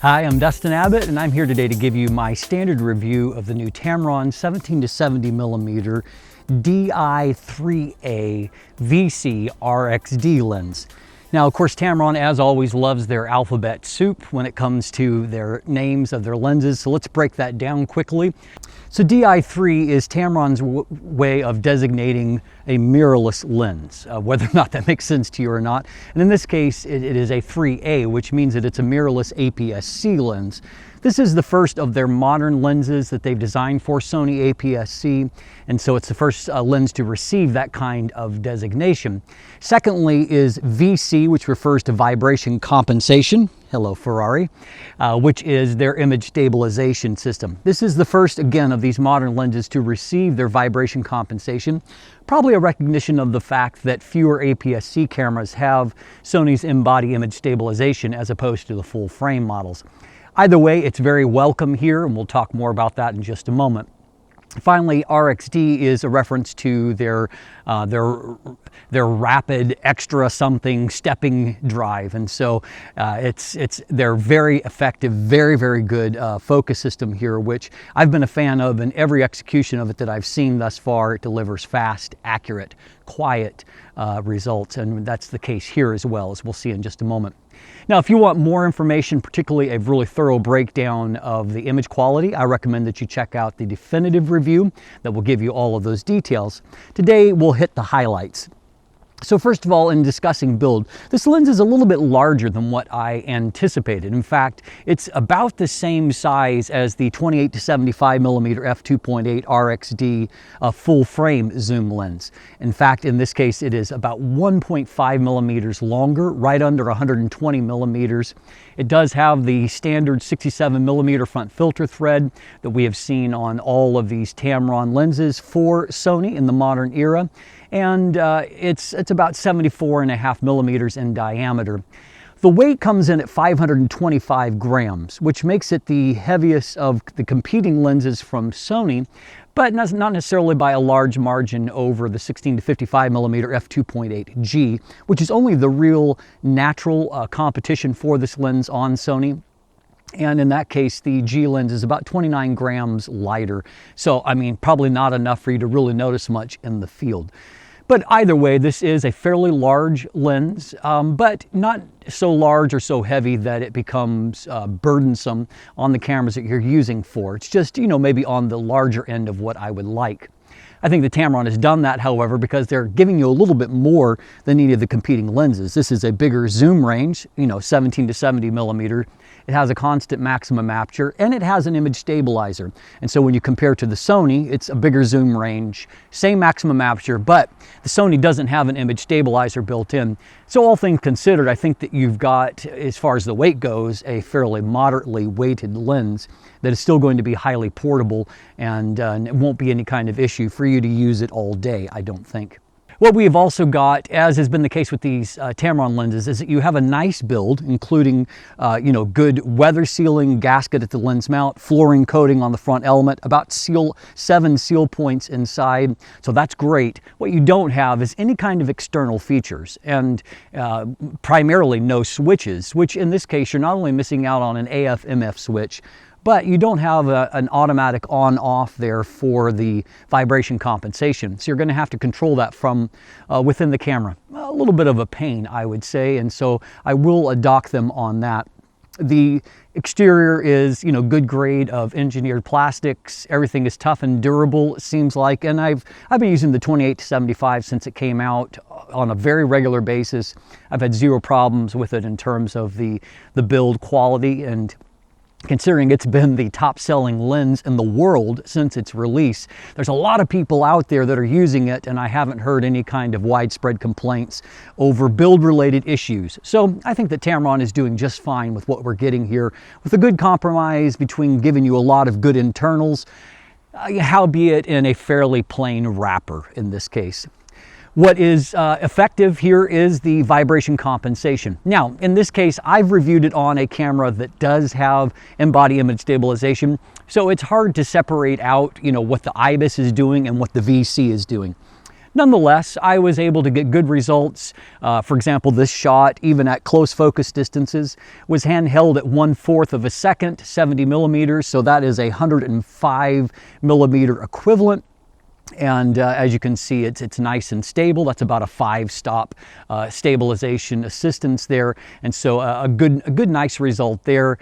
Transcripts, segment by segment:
Hi, I'm Dustin Abbott, and I'm here today to give you my standard review of the new Tamron 17-70mm Di3A VC RXD lens. Now, of course, Tamron, as always, loves their alphabet soup when it comes to their names of their lenses, so let's break that down quickly. So Di3 is Tamron's way of designating a mirrorless lens, whether or not that makes sense to you or not. And in this case, it is a 3A, which means that it's a mirrorless APS-C lens. This is the first of their modern lenses that they've designed for Sony APS-C, and so it's the first lens to receive that kind of designation. Secondly is VC, which refers to vibration compensation. Hello, Ferrari, which is their image stabilization system. This is the first, again, of these modern lenses to receive their vibration compensation. Probably a recognition of the fact that fewer APS-C cameras have Sony's in-body image stabilization as opposed to the full frame models. Either way, it's very welcome here, and we'll talk more about that in just a moment. Finally, RXD is a reference to their rapid extra something stepping drive, and so they're very effective, very good focus system here, which I've been a fan of, and every execution of it that I've seen thus far, it delivers fast, accurate, quiet results, and that's the case here as well, as we'll see in just a moment. Now, if you want more information, particularly a really thorough breakdown of the image quality, I recommend that you check out the definitive review that will give you all of those details. Today, we'll hit the highlights. So first of all, in discussing build, this lens is a little bit larger than what I anticipated. In fact, it's about the same size as the 28-75mm f2.8 RXD full frame zoom lens. In fact, in this case, it is about 1.5 millimeters longer, right under 120 millimeters. It does have the standard 67mm front filter thread that we have seen on all of these Tamron lenses for Sony in the modern era. And it's about 74.5 millimeters in diameter. The weight comes in at 525 grams, which makes it the heaviest of the competing lenses from Sony, but not necessarily by a large margin over the 16-55mm f2.8 G, which is only the real natural competition for this lens on Sony. And in that case, the G lens is about 29 grams lighter. So, I mean, probably not enough for you to really notice much in the field. But either way, this is a fairly large lens, but not so large or so heavy that it becomes burdensome on the cameras that you're using for. It's just, you know, maybe on the larger end of what I would like. I think the Tamron has done that, however, because they're giving you a little bit more than any of the competing lenses. This is a bigger zoom range, you know, 17-70mm. It has a constant maximum aperture, and it has an image stabilizer. And so when you compare to the Sony, it's a bigger zoom range, same maximum aperture, but the Sony doesn't have an image stabilizer built in. So all things considered, I think that you've got, as far as the weight goes, a fairly moderately weighted lens that is still going to be highly portable, and it won't be any kind of issue for you to use it all day, I don't think. What we have also got, as has been the case with these Tamron lenses, is that you have a nice build, including good weather sealing gasket at the lens mount, fluorine coating on the front element, about 7 seal points inside, so that's great. What you don't have is any kind of external features, and primarily no switches, which in this case you're not only missing out on an AF/MF switch, but you don't have an automatic on-off there for the vibration compensation. So you're going to have to control that from within the camera. A little bit of a pain, I would say, and so I will dock them on that. The exterior is, you know, good grade of engineered plastics. Everything is tough and durable, it seems like, and I've been using the 28-75 since it came out on a very regular basis. I've had zero problems with it in terms of the build quality, and considering it's been the top-selling lens in the world since its release, there's a lot of people out there that are using it, and I haven't heard any kind of widespread complaints over build-related issues. So I think that Tamron is doing just fine with what we're getting here, with a good compromise between giving you a lot of good internals, howbeit in a fairly plain wrapper in this case. What is effective here is the vibration compensation. Now, in this case, I've reviewed it on a camera that does have in-body image stabilization, so it's hard to separate out, you know, what the IBIS is doing and what the VC is doing. Nonetheless, I was able to get good results. For example, this shot, even at close focus distances, was handheld at 1/4 of a second, 70 millimeters, so that is a 105 millimeter equivalent. And as you can see, it's nice and stable. That's about a 5-stop stabilization assistance there, and so a good nice result there.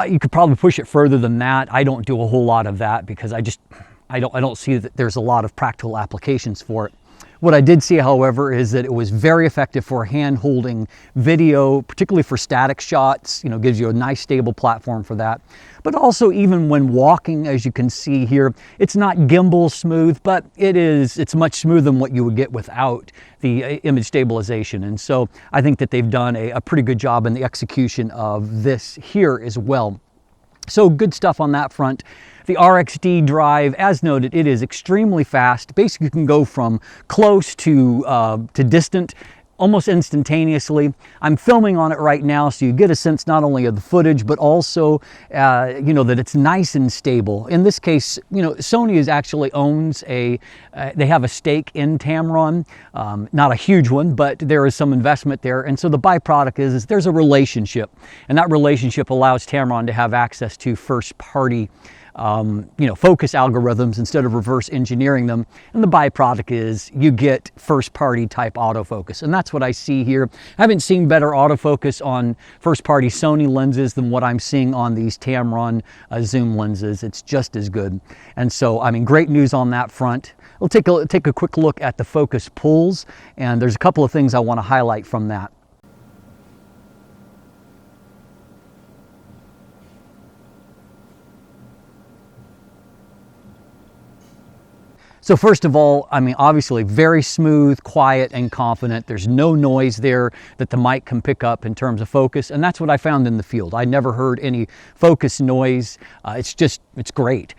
You could probably push it further than that. I don't do a whole lot of that because I don't see that there's a lot of practical applications for it. What I did see, however, is that it was very effective for hand-holding video, particularly for static shots. You know, gives you a nice stable platform for that. But also even when walking, as you can see here, it's not gimbal smooth, but it's much smoother than what you would get without the image stabilization. And so I think that they've done a pretty good job in the execution of this here as well. So good stuff on that front. The RXD drive, as noted, it is extremely fast. Basically, you can go from close to distant almost instantaneously. I'm filming on it right now, so you get a sense not only of the footage, but also, you know, that it's nice and stable. In this case, you know, Sony actually owns they have a stake in Tamron, not a huge one, but there is some investment there. And so the byproduct is there's a relationship, and that relationship allows Tamron to have access to first-party you know, focus algorithms instead of reverse engineering them. And the byproduct is you get first-party type autofocus. And that's what I see here. I haven't seen better autofocus on first-party Sony lenses than what I'm seeing on these Tamron zoom lenses. It's just as good. And so, I mean, great news on that front. We'll take a quick look at the focus pulls, and there's a couple of things I want to highlight from that. So first of all, I mean, obviously very smooth, quiet, and confident. There's no noise there that the mic can pick up in terms of focus, and that's what I found in the field. I never heard any focus noise. It's great.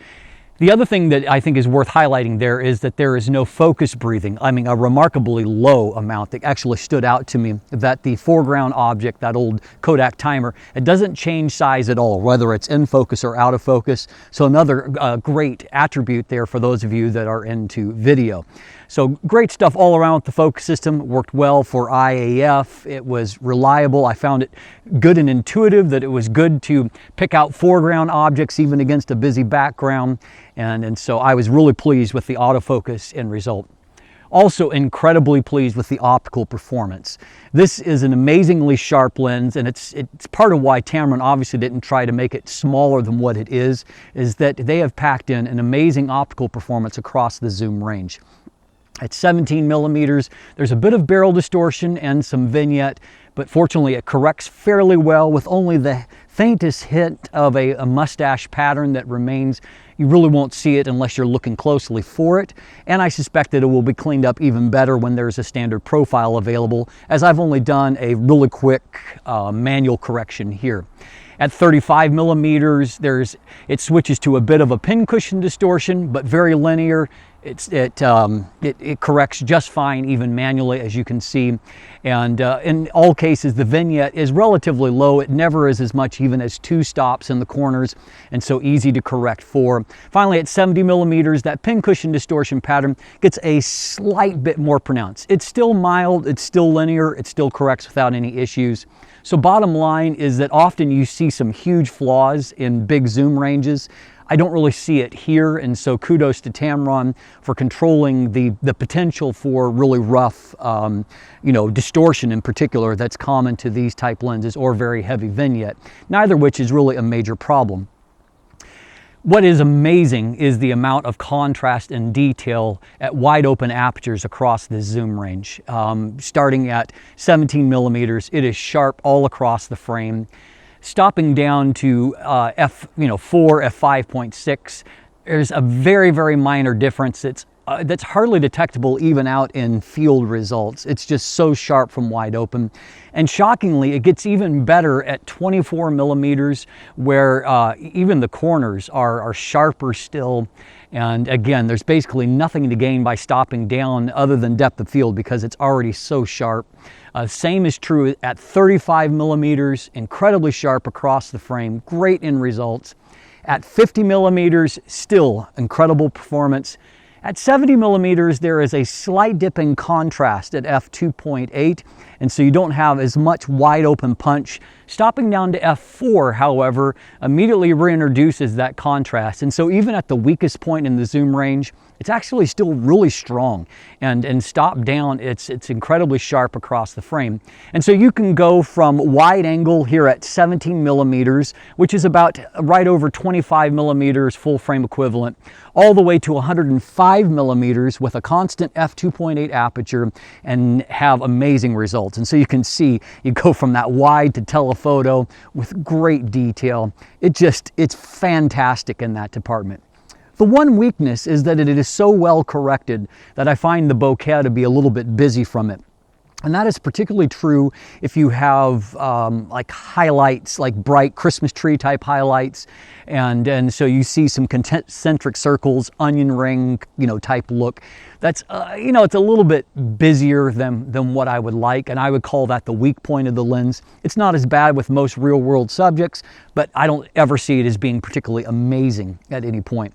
The other thing that I think is worth highlighting there is that there is no focus breathing. I mean, a remarkably low amount that actually stood out to me, that the foreground object, that old Kodak timer, it doesn't change size at all, whether it's in focus or out of focus. So another great attribute there for those of you that are into video. So great stuff all around with the focus system. It worked well for IAF. It was reliable. I found it good and intuitive, that it was good to pick out foreground objects even against a busy background. And so I was really pleased with the autofocus end result. Also incredibly pleased with the optical performance. This is an amazingly sharp lens, and it's part of why Tamron obviously didn't try to make it smaller than what it is that they have packed in an amazing optical performance across the zoom range. At 17 millimeters, there's a bit of barrel distortion and some vignette, but fortunately it corrects fairly well with only the faintest hint of a mustache pattern that remains. You really won't see it unless you're looking closely for it, and I suspect that it will be cleaned up even better when there's a standard profile available, as I've only done a really quick manual correction here. At 35 millimeters, it switches to a bit of a pincushion distortion, but very linear. It corrects just fine, even manually, as you can see. And in all cases, the vignette is relatively low. It never is as much even as 2 stops in the corners, and so easy to correct for. Finally, at 70 millimeters, that pincushion distortion pattern gets a slight bit more pronounced. It's still mild, it's still linear, it still corrects without any issues. So bottom line is that often you see some huge flaws in big zoom ranges. I don't really see it here, and so kudos to Tamron for controlling the potential for really rough, you know, distortion in particular that's common to these type lenses, or very heavy vignette, neither of which is really a major problem. What is amazing is the amount of contrast and detail at wide open apertures across this zoom range. Starting at 17 millimeters, it is sharp all across the frame. Stopping down to f4, f5.6, there's a very, very minor difference that's hardly detectable even out in field results. It's just so sharp from wide open. And shockingly, it gets even better at 24 millimeters, where even the corners are sharper still. And again, there's basically nothing to gain by stopping down other than depth of field, because it's already so sharp. Same is true at 35 millimeters, incredibly sharp across the frame, great in results. At 50 millimeters, still incredible performance. At 70 millimeters, there is a slight dip in contrast at f2.8, and so you don't have as much wide open punch. Stopping down to f4, however, immediately reintroduces that contrast, and so even at the weakest point in the zoom range, it's actually still really strong, and stop down, it's incredibly sharp across the frame. And so you can go from wide angle here at 17 millimeters, which is about right over 25 millimeters full frame equivalent, all the way to 105 millimeters with a constant f2.8 aperture and have amazing results. And so you can see, you go from that wide to telephoto with great detail. It's fantastic in that department. The one weakness is that it is so well corrected that I find the bokeh to be a little bit busy from it. And that is particularly true if you have like highlights, like bright Christmas tree type highlights. And so you see some concentric circles, onion ring, type look. That's, it's a little bit busier than what I would like. And I would call that the weak point of the lens. It's not as bad with most real world subjects, but I don't ever see it as being particularly amazing at any point.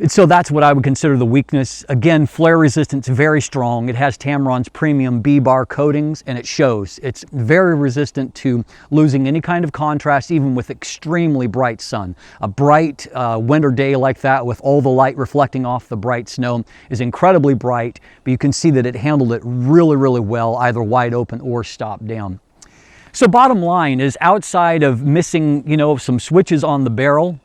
So that's what I would consider the weakness. Again, flare resistance very strong. It has Tamron's premium B-bar coatings, and it shows. It's very resistant to losing any kind of contrast, even with extremely bright sun. A bright winter day like that with all the light reflecting off the bright snow is incredibly bright, but you can see that it handled it really, really well, either wide open or stopped down. So bottom line is, outside of missing, some switches on the barrel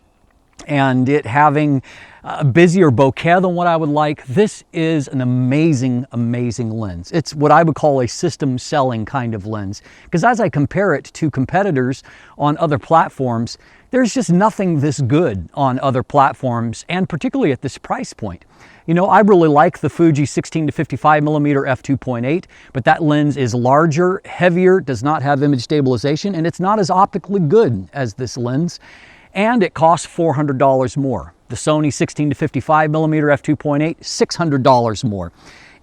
and it having a busier bokeh than what I would like, this is an amazing, amazing lens. It's what I would call a system selling kind of lens, because as I compare it to competitors on other platforms, there's just nothing this good on other platforms, and particularly at this price point. I really like the Fuji 16-55 millimeter f2.8, but that lens is larger, heavier, does not have image stabilization, and it's not as optically good as this lens, and it costs $400 more. The Sony 16-55 millimeter f2.8, $600 more.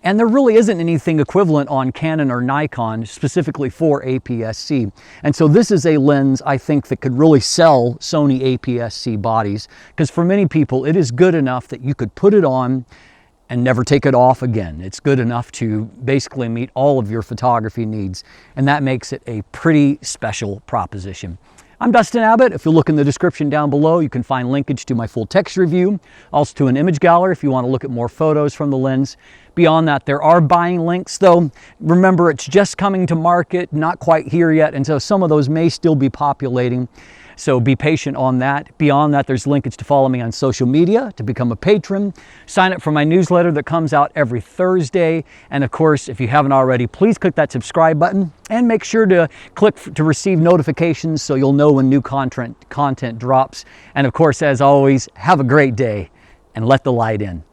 And there really isn't anything equivalent on Canon or Nikon specifically for APS-C. And so this is a lens I think that could really sell Sony APS-C bodies, because for many people it is good enough that you could put it on and never take it off again. It's good enough to basically meet all of your photography needs, and that makes it a pretty special proposition. I'm Dustin Abbott. If you look in the description down below, you can find linkage to my full text review, also to an image gallery if you want to look at more photos from the lens. Beyond that, there are buying links, though remember, it's just coming to market, not quite here yet, and so some of those may still be populating. So be patient on that. Beyond that, there's linkage to follow me on social media, to become a patron, sign up for my newsletter that comes out every Thursday. And of course, if you haven't already, please click that subscribe button and make sure to click to receive notifications so you'll know when new content drops. And of course, as always, have a great day and let the light in.